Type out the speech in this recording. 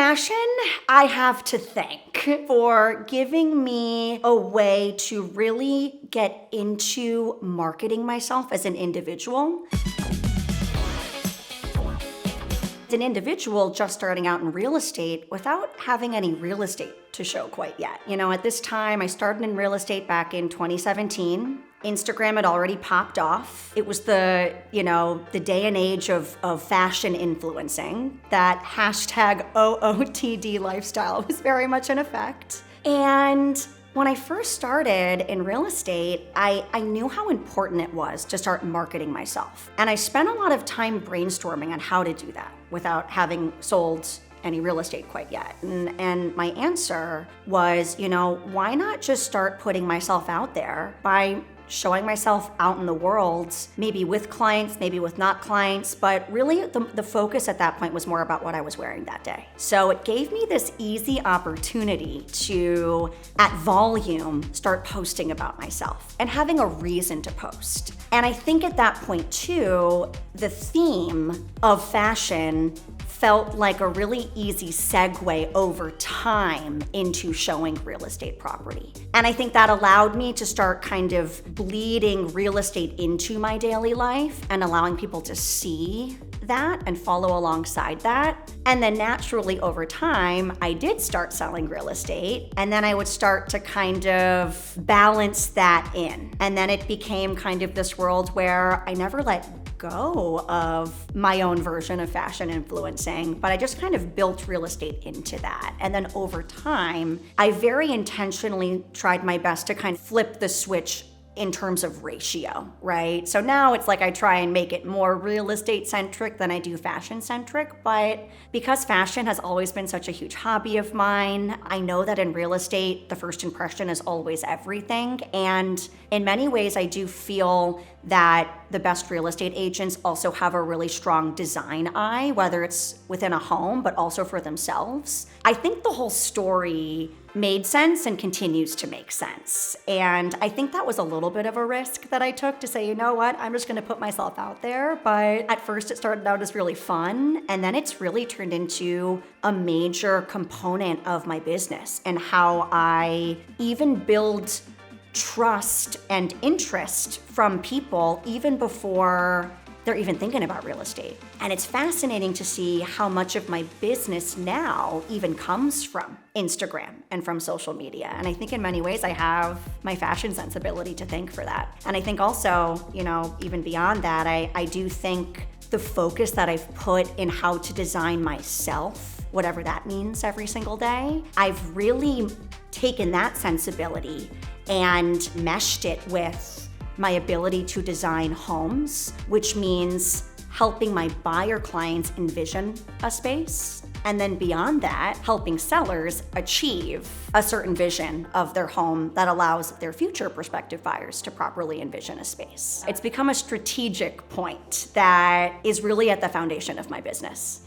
Fashion, I have to thank for giving me a way to really get into marketing myself as an individual. As an individual just starting out in real estate without having any real estate to show quite yet. At this time, I started in real estate back in 2017. Instagram had already popped off. It was the day and age of fashion influencing. That hashtag OOTD lifestyle was very much in effect. And when I first started in real estate, I knew how important it was to start marketing myself. And I spent a lot of time brainstorming on how to do that without having sold any real estate quite yet. And my answer was, why not just start putting myself out there by showing myself out in the world, maybe with clients, maybe with not clients, but really the focus at that point was more about what I was wearing that day. So it gave me this easy opportunity to, at volume, start posting about myself and having a reason to post. And I think at that point too, the theme of fashion felt like a really easy segue over time into showing real estate property. And I think that allowed me to start kind of bleeding real estate into my daily life and allowing people to see that and follow alongside that. And then naturally over time, I did start selling real estate, and then I would start to kind of balance that in. And then it became kind of this world where I never let go of my own version of fashion influencing, but I just kind of built real estate into that. And then over time, I very intentionally tried my best to kind of flip the switch in terms of ratio, right? So now it's like I try and make it more real estate centric than I do fashion centric, but because fashion has always been such a huge hobby of mine, I know that in real estate, the first impression is always everything. And in many ways, I do feel that the best real estate agents also have a really strong design eye, whether it's within a home, but also for themselves. I think the whole story made sense and continues to make sense. And I think that was a little bit of a risk that I took to say, you know what, I'm just gonna put myself out there. But at first it started out as really fun, and then it's really turned into a major component of my business and how I even build trust and interest from people even before they're even thinking about real estate. And it's fascinating to see how much of my business now even comes from Instagram and from social media. And I think in many ways I have my fashion sensibility to thank for that. And I think also, even beyond that, I do think the focus that I've put in how to design myself, whatever that means every single day, I've really taken that sensibility and meshed it with my ability to design homes, which means helping my buyer clients envision a space. And then beyond that, helping sellers achieve a certain vision of their home that allows their future prospective buyers to properly envision a space. It's become a strategic point that is really at the foundation of my business.